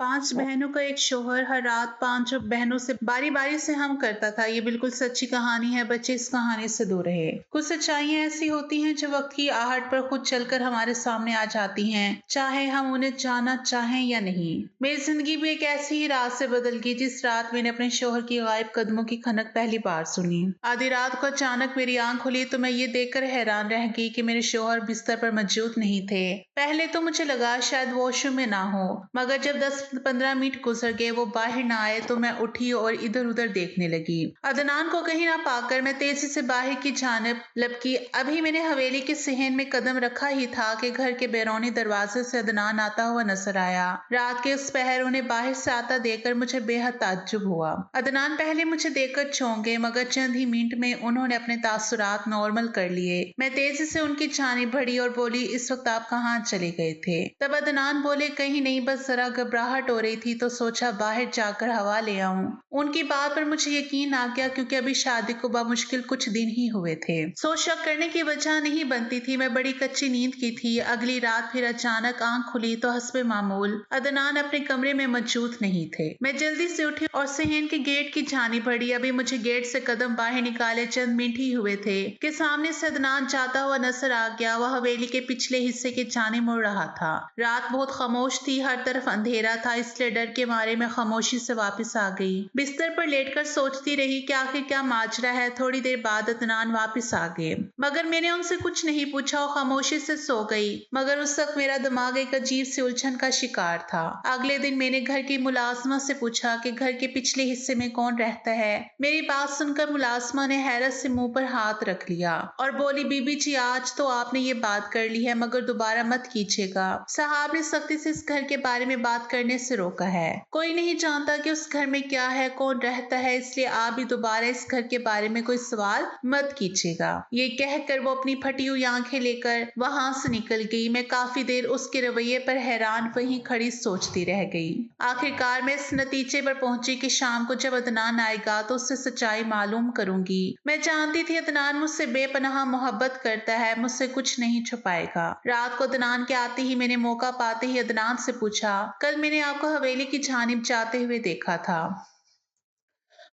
5 बहनों का एक शौहर हर रात 5 बहनों से बारी-बारी से हम करता था। ये बिल्कुल सच्ची कहानी है, बच्चे इस कहानी से दूर रहे। कुछ सच्चाइयाँ ऐसी होती हैं जो वक्त की आहट पर खुद चलकर हमारे सामने आ जाती हैं, चाहे हम उन्हें जानना चाहें या नहीं। मेरी जिंदगी भी एक ऐसी ही रात से बदल गई जिस रात मैंने अपने शौहर की गायब कदमों की खनक पहली बार सुनी। आधी रात को अचानक मेरी आंख खुली तो मैं ये देखकर हैरान रह गई कि मेरे शौहर बिस्तर पर मौजूद नहीं थे। पहले तो मुझे लगा शायद वॉशरूम में ना हो, मगर जब 10-15 मिनट गुजर गए वो बाहर ना आए तो मैं उठी और इधर उधर देखने लगी। अदनान को कहीं ना पाकर मैं तेजी से बाहर की जानिब लपकी। अभी मैंने हवेली के सहन में कदम रखा ही था कि घर के बैरूनी दरवाजे से अदनान आता हुआ नजर आया। रात के उस पहर उन्हें बाहर से आता देखकर मुझे बेहद ताज्जुब हुआ। अदनान पहले मुझे देखकर चौंक गए, मगर चंद ही मिनट में उन्होंने अपने तासुरात नॉर्मल कर लिए। मैं तेजी से उनकी जानिब बढ़ी और बोली, इस वक्त आप कहाँ चले गए थे? तब अदनान बोले, कहीं नहीं, बस जरा घबराहट हो रही थी तो सोचा बाहर जाकर हवा ले आऊं। उनकी बात पर मुझे यकीन आ गया क्योंकि अभी शादी को बामुश्किल कुछ दिन ही हुए थे। सोच शक करने की वजह नहीं बनती थी। मैं बड़ी कच्ची नींद की थी। अगली रात फिर अचानक आंख खुली तो हस्बे मामूल अदनान अपने कमरे में मौजूद नहीं थे। मैं जल्दी से उठी और सहन के गेट की जानी बढ़ी। अभी मुझे गेट से कदम बाहर निकाले चंद मिनट ही हुए थे कि सामने से अदनान जाता हुआ नजर आ गया। वह हवेली के पिछले हिस्से की जाने मुड़ रहा था। रात बहुत खामोश थी, हर तरफ अंधेरा था, इसलिए डर के मारे मैं खामोशी से वापस आ गई। बिस्तर पर लेटकर सोचती रही कि आखिर क्या माजरा है। थोड़ी देर बाद अदनान वापस आ गए, मगर मैंने उनसे कुछ नहीं पूछा और खामोशी से सो गई। मगर उस वक्त मेरा दिमाग एक अजीब सी उलझन का शिकार था। अगले दिन मैंने घर की मुलाजमा से पूछा कि घर के पिछले हिस्से में कौन रहता है। मेरी बात सुनकर मुलाजमा ने हैरत से मुंह पर हाथ रख लिया और बोली, बीबी जी, आज तो आपने ये बात कर ली है, मगर दोबारा मत कीजिएगा। साहब ने सख्ती से इस घर के बारे में बात करने से रोका है। कोई नहीं जानता कि उस घर में क्या है, कौन रहता है, इसलिए आप भी दोबारा इस घर के बारे में कोई सवाल मत कीजिएगा। ये कहकर वो अपनी फटी हुई आंखें लेकर वहां से निकल गई। मैं काफी देर उसके रवैये पर हैरान वहीं खड़ी सोचती रह गई। आखिरकार मैं इस नतीजे पर पहुंची कि शाम को जब अदनान आएगा तो उससे सच्चाई मालूम करूंगी। मैं जानती थी अदनान मुझसे बेपनाह मोहब्बत करता है, मुझसे कुछ नहीं छुपाएगा। रात को अदनान के आते ही मैंने मौका पाते ही अदनान से पूछा, कल मैंने आपको हवेली की जानिब जाते हुए देखा था,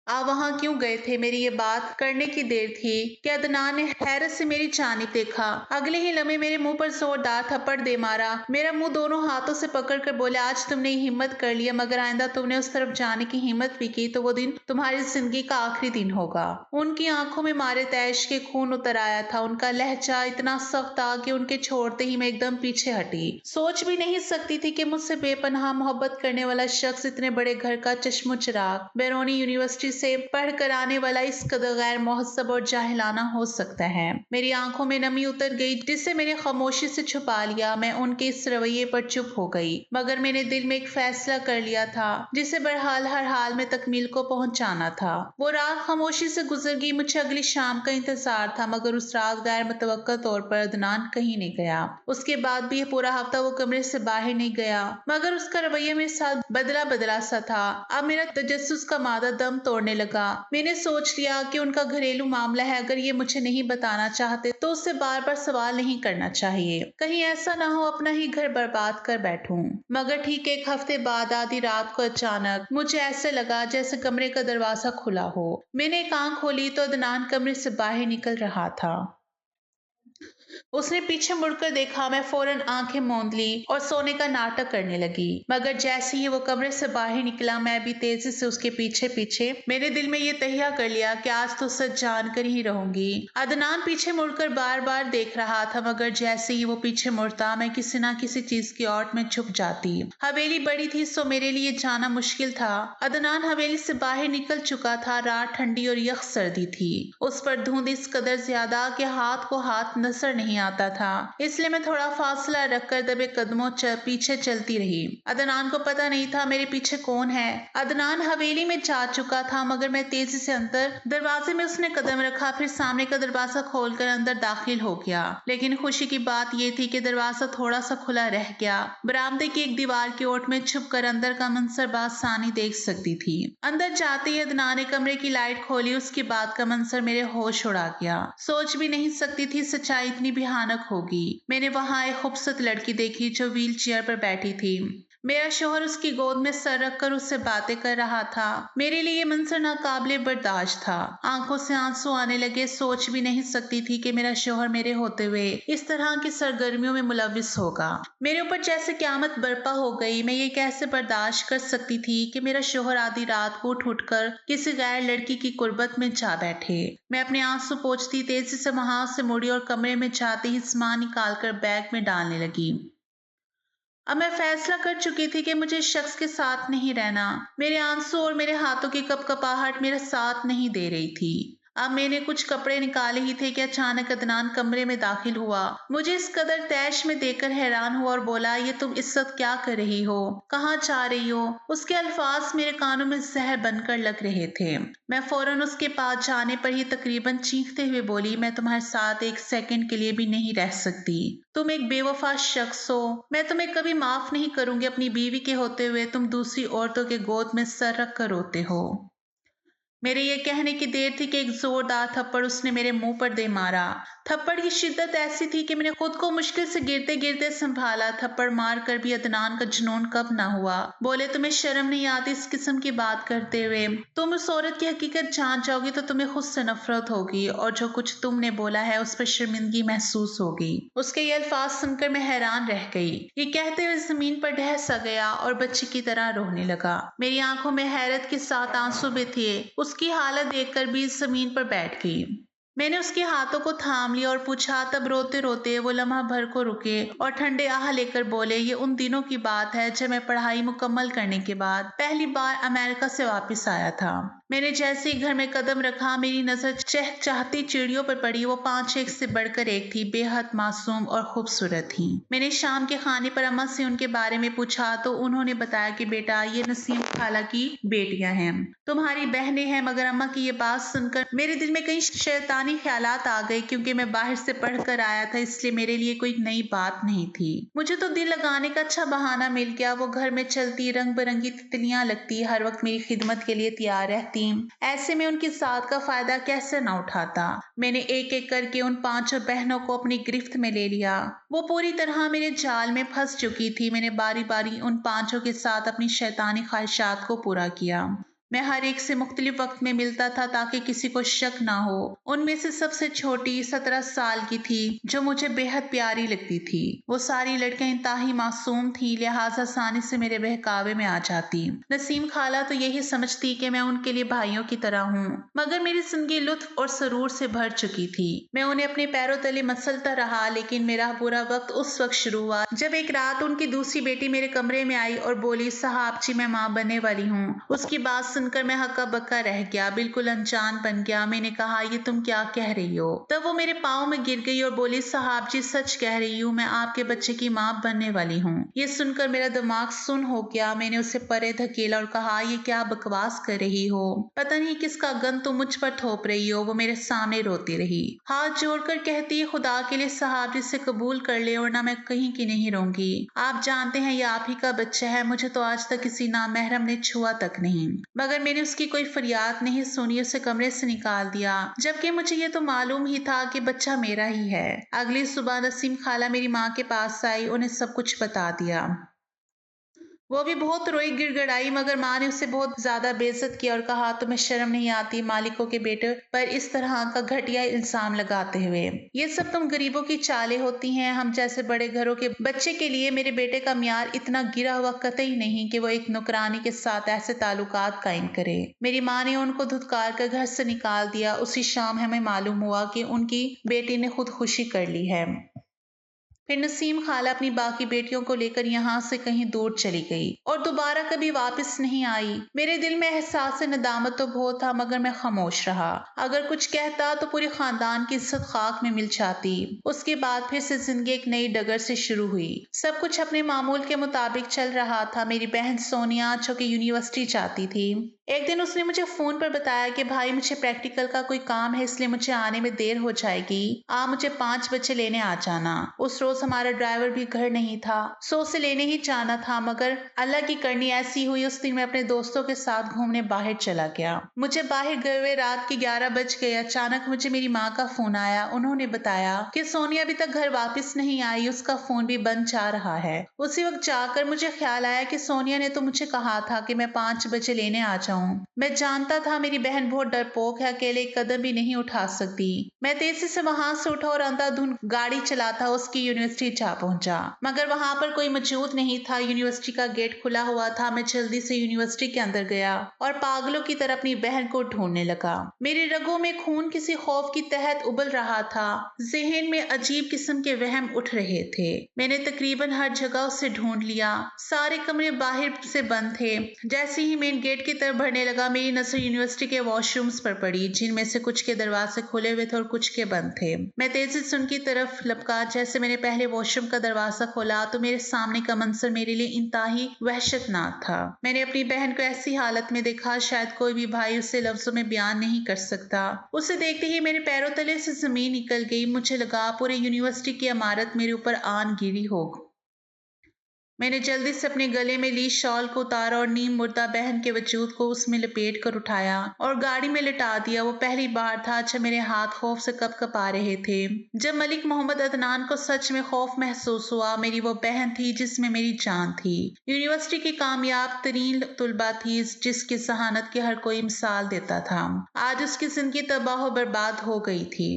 आप वहां क्यों गए थे? मेरी ये बात करने की देर थी कि अदनान ने हैरत से मेरी जानिब देखा। अगले ही लम्हे मेरे मुंह पर जोरदार थप्पड़ दे मारा। मेरा मुंह दोनों हाथों से पकड़कर बोले, आज तुमने हिम्मत कर लिया, मगर आइंदा तुमने उस तरफ जाने की हिम्मत भी की तो वो दिन तुम्हारी जिंदगी का आखिरी दिन होगा। उनकी आंखों में मारे तैश के खून उतर आया था। उनका लहजा इतना सख्त था कि उनके छोड़ते ही मैं एकदम पीछे हटी। सोच भी नहीं सकती थी कि मुझसे बेपनाह मोहब्बत करने वाला शख्स इतने बड़े घर का चश्मो चिराग बैरोनी यूनिवर्सिटी से पढ़ कर आने वाला इस कदर गैर मोहस्सब और जाहिलाना हो सकता है। मेरी आंखों में नमी उतर गई जिसे मैंने खामोशी से छुपा लिया। मैं उनके इस रवैये पर चुप हो गई, मगर मैंने दिल में एक फैसला कर लिया था जिसे बहरहाल हर हाल में तकमील को पहुंचाना था। वो रात खामोशी से गुजर गई। मुझे अगली शाम का इंतजार था, मगर उस रात गैर मुतवक्का तौर पर अदनान कहीं नहीं गया। उसके बाद भी यह पूरा हफ्ता वो कमरे से बाहर नहीं गया, मगर उसका रवैया मेरे साथ बदला बदला सा था। अब मेरा तजस्सुस का मादा दम तोड़ने लगा। मैंने सोच लिया कि उनका घरेलू मामला है, अगर ये मुझे नहीं बताना चाहते तो उससे बार बार सवाल नहीं करना चाहिए। कहीं ऐसा ना हो अपना ही घर बर्बाद कर बैठूं। मगर ठीक एक हफ्ते बाद आधी रात को अचानक मुझे ऐसे लगा जैसे कमरे का दरवाजा खुला हो। मैंने एक आंख खोली तो अदनान कमरे से बाहर निकल रहा था। उसने पीछे मुड़कर देखा। मैं फौरन आंखें मूंद ली और सोने का नाटक करने लगी, मगर जैसे ही वो कमरे से बाहर निकला मैं भी तेजी से उसके पीछे पीछे। मेरे दिल में ये तहिया कर लिया कि आज तो सच जानकर ही रहूंगी। अदनान पीछे मुड़कर बार बार देख रहा था, मगर जैसे ही वो पीछे मुड़ता मैं किसी ना किसी चीज की औट में छुप जाती। हवेली बड़ी थी सो मेरे लिए जाना मुश्किल था। अदनान हवेली से बाहर निकल चुका था। रात ठंडी और यख सर्दी थी। उस पर धुंध इस कदर ज्यादा कि हाथ को हाथ नजर नहीं आता था, इसलिए मैं थोड़ा फासला रखकर दबे कदमों पीछे चलती रही। अदनान को पता नहीं था मेरे पीछे कौन है। अदनान हवेली में जा चुका था, मगर मैं तेजी से अंदर दरवाजे में उसने कदम रखा, फिर सामने का दरवाजा खोलकर अंदर दाखिल हो गया। लेकिन खुशी की बात यह थी कि दरवाजा थोड़ा सा खुला रह गया। बरामदे की एक दीवार की ओट में छुप कर अंदर का मंजर बासानी देख सकती थी। अंदर जाते ही अदनान ने कमरे की लाइट खोली। उसके बाद का मंजर मेरे होश उड़ा गया। सोच भी नहीं सकती थी सच्चाई इतनी भयानक होगी। मैंने वहां एक खूबसूरत लड़की देखी जो व्हील चेयर पर बैठी थी। मेरा शौहर उसकी गोद में सर रखकर उससे बातें कर रहा था। मेरे लिए ये मंजर नाकाबिले बर्दाश्त था। आंखों से आंसू आने लगे। सोच भी नहीं सकती थी कि मेरा शौहर मेरे होते हुए इस तरह की सरगर्मियों में मुलविस होगा। मेरे ऊपर जैसे क़यामत बर्पा हो गई। मैं ये कैसे बर्दाश्त कर सकती थी कि मेरा शौहर आधी रात को उठ उठकर किसी गैर लड़की की कुर्बत में जा बैठे। मैं अपने आंसू पोंछती तेजी से वहां से मुड़ी और कमरे में जाते ही सामान निकालकर बैग में डालने लगी। अब मैं फैसला कर चुकी थी कि मुझे इस शख्स के साथ नहीं रहना। मेरे आंसू और मेरे हाथों की कपकपाहट मेरा साथ नहीं दे रही थी। अब मैंने कुछ कपड़े निकाले ही थे कि अचानक अदनान कमरे में दाखिल हुआ। मुझे इस कदर तैश में देखकर हैरान हुआ और बोला, ये तुम इस वक्त क्या कर रही हो? कहाँ जा रही हो? उसके अल्फाज मेरे कानों में जहर बनकर लग रहे थे। मैं फौरन उसके पास जाने पर ही तकरीबन चीखते हुए बोली, मैं तुम्हारे साथ एक सेकंड के लिए भी नहीं रह सकती। तुम एक बेवफा शख्स हो। मैं तुम्हें कभी माफ नहीं करूंगी। अपनी बीवी के होते हुए तुम दूसरी औरतों के गोद में सर रख कर रोते हो। मेरे ये कहने की देर थी कि एक जोरदार थप्पड़ उसने मेरे मुंह पर दे मारा। थप्पड़ की शिद्दत ऐसी थी कि मैंने खुद को मुश्किल से गिरते गिरते संभाला। थप्पड़ मार कर भी अदनान का जुनून कब ना हुआ। बोले, तुम्हें शर्म नहीं आती इस किस्म की बात करते हुए? तुम उस औरत की हकीकत जान जाओगी तो तुम्हें खुद से नफरत होगी और जो कुछ तुमने बोला है उस पर शर्मिंदगी महसूस होगी। उसके ये अल्फाज सुनकर मैं हैरान रह गई। ये कहते हुए जमीन पर ढह सा गया और बच्ची की तरह रोने लगा। मेरी आंखों में हैरत के साथ आंसू भी थे। उसकी हालत देखकर भी जमीन पर बैठ गई। मैंने उसके हाथों को थाम लिया और पूछा। तब रोते रोते वो लम्हा भर को रुके और ठंडे आह लेकर बोले, ये उन दिनों की बात है जब मैं पढ़ाई मुकम्मल करने के बाद पहली बार अमेरिका से वापस आया था। मैंने जैसे ही घर में कदम रखा मेरी नजर चहचहाती चिड़ियों पर पड़ी। वो 5 एक से बढ़कर एक थी, बेहद मासूम और खूबसूरत थी। मैंने शाम के खाने पर अम्मा से उनके बारे में पूछा तो उन्होंने बताया कि बेटा, ये नसीम खाला की बेटियां हैं, तुम्हारी बहनें हैं। मगर अम्मा की ये बात सुनकर मेरे दिल में कई शैतानी ख्यालात आ गए। क्योंकि मैं बाहर से पढ़ कर आया था इसलिए मेरे लिए कोई नई बात नहीं थी। मुझे तो दिल लगाने का अच्छा बहाना मिल गया। वो घर में चलती रंग बिरंगी तितलियां लगती, हर वक्त मेरी खिदमत के लिए तैयार रहती। ऐसे में उनकी साथ का फायदा कैसे न उठाता। मैंने एक एक करके उन 5 बहनों को अपनी गिरफ्त में ले लिया। वो पूरी तरह मेरे जाल में फंस चुकी थी। मैंने बारी बारी उन 5 के साथ अपनी शैतानी ख्वाहिशात को पूरा किया। मैं हर एक से मुख्तलिफ वक्त में मिलता था ताकि किसी को शक ना हो। उनमें से सबसे छोटी 17 साल की थी जो मुझे बेहद प्यारी लगती थी। वो सारी लड़कियां इंतहाई मासूम थी, लिहाजा आसानी से मेरे बहकावे में आ जाती। नसीम खाला तो यही समझती कि मैं उनके लिए भाइयों की तरह हूँ। मगर मेरी जिंदगी लुत्फ और सरूर से भर चुकी थी। मैं उन्हें अपने पैरों तले मसलता रहा। लेकिन मेरा बुरा वक्त उस वक्त शुरू हुआ जब एक रात उनकी दूसरी बेटी मेरे कमरे में आई और बोली, साहब जी, मैं माँ बनने वाली हूँ। उसकी बात सुनकर मैं हक्का बक्का रह गया, बिल्कुल अनजान बन गया। मैंने कहा, ये तुम क्या कह रही हो? तब वो मेरे पाँव में गिर गई और बोली, साहब जी, सच कह रही हूँ, मैं आपके बच्चे की माँ बनने वाली हूँ। ये सुनकर मेरा दिमाग सुन हो गया। मैंने उसे परे धकेला और कहा, ये क्या बकवास कर रही हो? पता नहीं किसका गन तुम मुझ पर थोप रही हो। वो मेरे सामने रोती रही, हाथ जोड़कर कहती, खुदा के लिए साहब जी से कबूल कर ले वरना मैं कहीं की नहीं रहूंगी। आप जानते हैं ये आप ही का बच्चा है। मुझे तो आज तक किसी नामहरम ने छुआ तक नहीं। मगर मैंने उसकी कोई फरियाद नहीं सुनी, उसे कमरे से निकाल दिया, जबकि मुझे ये तो मालूम ही था कि बच्चा मेरा ही है। अगली सुबह नसीम खाला मेरी माँ के पास आई, उन्हें सब कुछ बता दिया। वो भी बहुत रोई गिड़गिड़ाई, मगर माँ ने उसे बहुत ज्यादा बेइज्जत किया और कहा, तुम्हें शर्म नहीं आती मालिकों के बेटे पर इस तरह का घटिया इल्जाम लगाते हुए? ये सब तुम गरीबों की चालें होती हैं। हम जैसे बड़े घरों के बच्चे के लिए मेरे बेटे का म्यार इतना गिरा हुआ कतई नहीं कि वो एक नौकरानी के साथ ऐसे ताल्लुकात कायम करे। मेरी माँ ने उनको धुतकार कर घर से निकाल दिया। उसी शाम हमें मालूम हुआ कि उनकी बेटी ने खुदकुशी कर ली है। फिर नसीम खाला अपनी बाकी बेटियों को लेकर यहाँ से कहीं दूर चली गई और दोबारा कभी वापस नहीं आई। मेरे दिल में एहसास नदामत तो बहुत था, मगर मैं खामोश रहा। अगर कुछ कहता तो पूरे खानदान की इज्जत खाक में मिल जाती। उसके बाद फिर से जिंदगी एक नई डगर से शुरू हुई। सब कुछ अपने मामूल के मुताबिक चल रहा था। मेरी बहन सोनिया, जो कि यूनिवर्सिटी जाती थी, एक दिन उसने मुझे फोन पर बताया कि भाई मुझे प्रैक्टिकल का कोई काम है, इसलिए मुझे आने में देर हो जाएगी, आप मुझे 5 बजे लेने आ जाना। उस रोज हमारा ड्राइवर भी घर नहीं था, सो उसे लेने ही जाना था, मगर अल्लाह की करनी ऐसी हुई उस दिन मैं अपने दोस्तों के साथ घूमने बाहर चला गया। मुझे बाहर गए हुए रात के 11 बज गए। अचानक मुझे मेरी माँ का फोन आया। उन्होंने बताया कि सोनिया अभी तक घर वापस नहीं आई, उसका फोन भी बंद जा रहा है। उसी वक्त जाकर मुझे ख्याल आया कि सोनिया ने तो मुझे कहा था कि मैं 5 बजे लेने आ जाऊं। मैं जानता था मेरी बहन बहुत डरपोक है, अकेले एक कदम भी नहीं उठा सकती। मैं तेजी से वहां से उठा और अंधाधुंध गाड़ी चलाता उसकी यूनिवर्सिटी जा पहुंचा, मगर वहां पर कोई मौजूद नहीं था। यूनिवर्सिटी का गेट खुला हुआ था। मैं जल्दी से यूनिवर्सिटी के अंदर गया और पागलों की तरह अपनी बहन को ढूंढने लगा। मेरी रगों में खून किसी खौफ की तहत उबल रहा था। जहन में अजीब किस्म के वहम उठ रहे थे। मैंने तकरीबन हर जगह उसे ढूंढ लिया। सारे कमरे बाहर से बंद थे। जैसे ही मेन गेट की तरफ बढ़ने लगा, मेरी नजर यूनिवर्सिटी के वॉशरूम्स पर पड़ी, जिनमें से कुछ के दरवाजे खुले हुए थे और कुछ के बंद थे। मैं तेजी से उनकी तरफ लपका। जैसे मैंने पहले वॉशरूम का दरवाजा खोला तो मेरे सामने का मंजर मेरे लिए इंतहाई वहशतनाक था। मैंने अपनी बहन को ऐसी हालत में देखा शायद कोई भी भाई उसे लफ्जों में बयान नहीं कर सकता। उसे देखते ही मेरे पैरों तले से जमीन निकल गई। मुझे लगा पूरे यूनिवर्सिटी की इमारत मेरे ऊपर आन गिरी हो। मैंने जल्दी से अपने गले में ली शॉल को उतारा और नीम मुर्दा बहन के वजूद को उसमें लपेट कर उठाया और गाड़ी में लिटा दिया। वो पहली बार था जब मेरे हाथ खौफ से कपकपा रहे थे। जब मलिक मोहम्मद अदनान को सच में खौफ महसूस हुआ, मेरी वो बहन थी जिसमें मेरी जान थी। यूनिवर्सिटी की कामयाब तरीन तुलबा थी जिसकी जहानत की हर कोई मिसाल देता था। आज उसकी जिंदगी तबाह बर्बाद हो गई थी।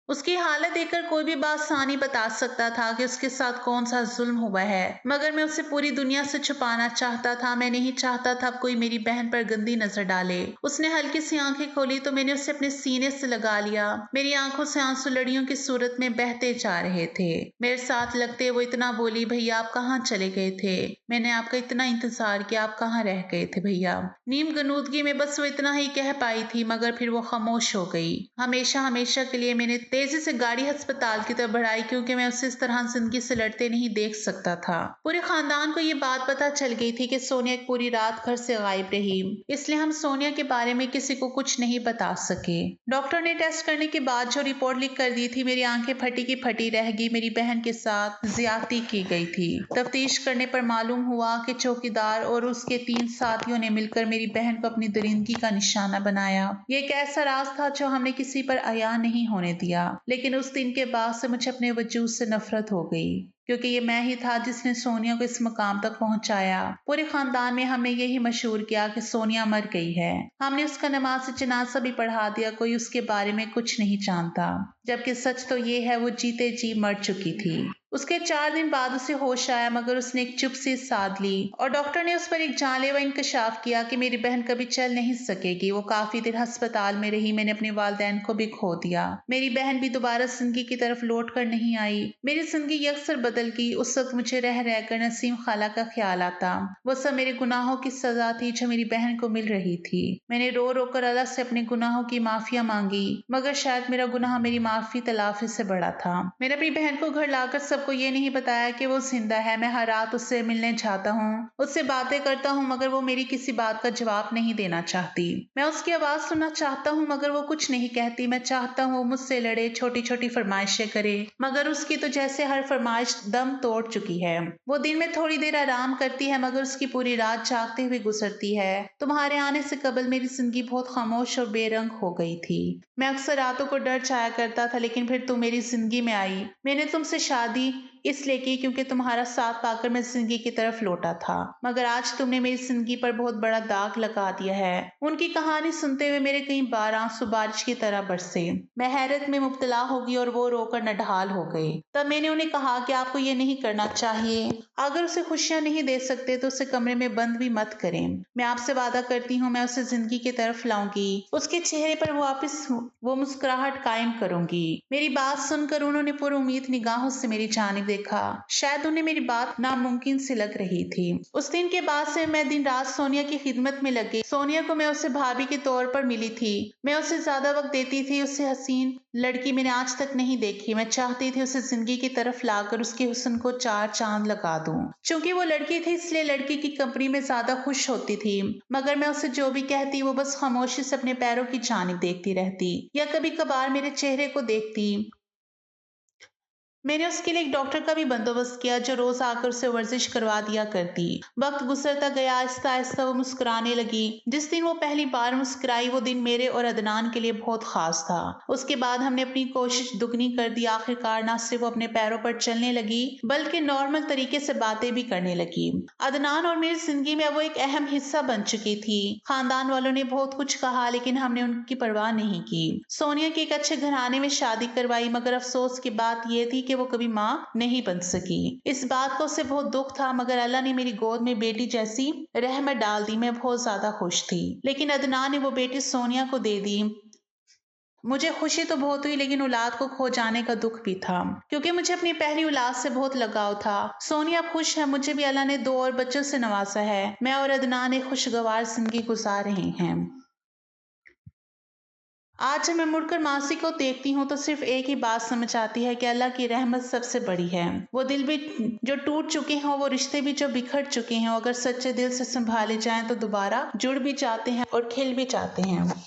उसकी हालत देखकर कोई भी बासानी बता सकता था कि उसके साथ कौन सा जुल्म हुआ है, मगर मैं उसे पूरी दुनिया से छुपाना चाहता था। मैं नहीं चाहता था कोई मेरी बहन पर गंदी नजर डाले। उसने हल्की सी आंखें खोली तो मैंने उसे अपने सीने से लगा लिया। मेरी आंखों से आंसू लड़ियों की सूरत में बहते जा रहे थे। मेरे साथ लगते वो इतना बोली, भैया आप कहाँ चले गए थे? मैंने आपका इतना इंतजार किया, आप कहाँ रह गए थे भैया? नीम गनूदगी में बस वो इतना ही कह पाई थी, मगर फिर वो खामोश हो गई। हमेशा हमेशा के लिए। मैंने तेजी से गाड़ी अस्पताल की तरफ बढ़ाई, क्योंकि मैं उसे इस तरह जिंदगी से लड़ते नहीं देख सकता था। पूरे खानदान को ये बात पता चल गई थी कि सोनिया एक पूरी रात घर से गायब रही, इसलिए हम सोनिया के बारे में किसी को कुछ नहीं बता सके। डॉक्टर ने टेस्ट करने के बाद जो रिपोर्ट लिख कर दी थी, मेरी आंखें फटी की फटी रह गई। मेरी बहन के साथ ज्यादती की गई थी। तफ्तीश करने पर मालूम हुआ कि चौकीदार और उसके 3 साथियों ने मिलकर मेरी बहन को अपनी दरिंदगी का निशाना बनाया। ये एक ऐसा राज था जो हमने किसी पर अया नहीं होने दिया। लेकिन उस दिन के बाद से मुझे अपने वजूद से नफरत हो गई, क्योंकि ये मैं ही था जिसने सोनिया को इस मकाम तक पहुंचाया। पूरे खानदान में हमने यही मशहूर किया कि सोनिया मर गई है। हमने उसका नमाज जनाजा भी पढ़ा दिया। कोई उसके बारे में कुछ नहीं जानता, जबकि सच तो ये है वो जीते जी मर चुकी थी। उसके 4 दिन बाद उसे होश आया, मगर उसने एक चुप सी साध ली और डॉक्टर ने उस पर एक जानलेवा इंकशाफ किया कि मेरी बहन कभी चल नहीं सकेगी। वो काफी देर अस्पताल में रही। मैंने अपने वालिदैन को भी खो दिया। मेरी बहन भी दोबारा जिंदगी की तरफ लौट कर नहीं आई। मेरी जिंदगी अक्सर बदल गई। उस वक्त मुझे रह रहकर नसीम खाला का ख्याल आता। वो सब मेरे गुनाहों की सजा थी जो मेरी बहन को मिल रही थी। मैंने रो रो कर अल्लाह से अपने गुनाहों की माफिया मांगी, मगर शायद मेरा गुनाह मेरी माफी तलाफी से बड़ा था। मैंने अपनी बहन को घर लाकर सबको ये नहीं बताया कि वो जिंदा है। मैं हर रात उससे मिलने जाता हूँ, उससे बातें करता हूँ, मगर वो मेरी किसी बात का जवाब नहीं देना चाहती। मैं उसकी आवाज सुनना चाहता हूँ, मगर वो कुछ नहीं कहती। मैं चाहता हूँ वो मुझसे लड़े, छोटी छोटी फरमाइशें करे, मगर उसकी तो जैसे हर फरमाइश दम तोड़ चुकी है। वो दिन में थोड़ी देर आराम करती है, मगर उसकी पूरी रात जागते हुए गुजरती है। तुम्हारे आने से कबल मेरी जिंदगी बहुत खामोश और बेरंग हो गई थी। मैं अक्सर रातों को डर जाया करता था, लेकिन फिर तुम मेरी जिंदगी में आई। मैंने तुमसे शादी इसलिए की क्योंकि तुम्हारा साथ पाकर मैं जिंदगी की तरफ लौटा था, मगर आज तुमने मेरी जिंदगी पर बहुत बड़ा दाग लगा दिया है। उनकी कहानी सुनते हुए मेरे कई बार आंसू बारिश की तरह बरसे। मैं हैरत में मुब्तला होगी और वो रोकर नढाल हो गए। तब मैंने उन्हें कहा कि आपको ये नहीं करना चाहिए। अगर उसे खुशियां नहीं दे सकते तो उसे कमरे में बंद भी मत करें। मैं आपसे वादा करती हूँ मैं उसे जिंदगी की तरफ लाऊंगी। उसके चेहरे पर वापस वो मुस्कुराहट कायम करूंगी। मेरी बात सुनकर उन्होंने पूरी उम्मीद निगाहों से मेरी जानिब देखा। शायद उन्हें मेरी बात नामुमकिन सी लग रही थी। उस दिन के बाद से मैं दिन रात सोनिया की खिदमत में लग गई। सोनिया को मैं उसे भाभी के तौर पर मिली थी। मैं उसे ज्यादा वक्त देती थी। उससे हसीन लड़की मैंने आज तक नहीं देखी। मैं चाहती थी उसे जिंदगी की तरफ लाकर उसके हुस्न को 4 चांद लगा दूं। चूंकि वो लड़की थी इसलिए लड़की की कंपनी में ज्यादा खुश होती थी, मगर मैं उसे जो भी कहती वो बस खामोशी से अपने पैरों की जानिब देखती रहती या कभी कभार मेरे चेहरे को देखती। मैंने उसके लिए एक डॉक्टर का भी बंदोबस्त किया जो रोज आकर उसे वर्जिश करवा दिया करती। वक्त गुजरता गया, आहिस्ता आहिस्ता वो मुस्कुराने लगी। जिस दिन वो पहली बार मुस्कुराई वो दिन मेरे और अदनान के लिए बहुत खास था। उसके बाद हमने अपनी कोशिश दुगनी कर दी। आखिरकार न सिर्फ वो अपने पैरों पर चलने लगी बल्कि नॉर्मल तरीके से बातें भी करने लगी। अदनान और मेरी जिंदगी में वो एक अहम हिस्सा बन चुकी थी। खानदान वालों ने बहुत कुछ कहा लेकिन हमने उनकी परवाह नहीं की। सोनिया की एक अच्छे घराने में शादी करवाई, मगर अफसोस की बात यह थी कि वो कभी माँ नहीं बन सकी। इस बात को उसे बहुत दुख था, मगर अल्लाह ने मेरी गोद में बेटी जैसी रहमत डाल दी। मैं बहुत ज्यादा खुश थी। लेकिन अदनान ने वो बेटी सोनिया को दे दी। मुझे खुशी तो बहुत हुई लेकिन औलाद को खो जाने का दुख भी था, क्योंकि मुझे अपनी पहली औलाद से बहुत लगाव था। सोनिया खुश है, मुझे भी अल्लाह ने 2 और बच्चों से नवाजा है। मैं और अदनान एक खुशगवार जिंदगी गुजार रहे हैं। आज जब मैं मुड़कर मासी को देखती हूँ तो सिर्फ एक ही बात समझ आती है कि अल्लाह की रहमत सबसे बड़ी है। वो दिल भी जो टूट चुके हैं, वो रिश्ते भी जो बिखर चुके हैं, अगर सच्चे दिल से संभाले जाएं तो दोबारा जुड़ भी जाते हैं और खिल भी जाते हैं।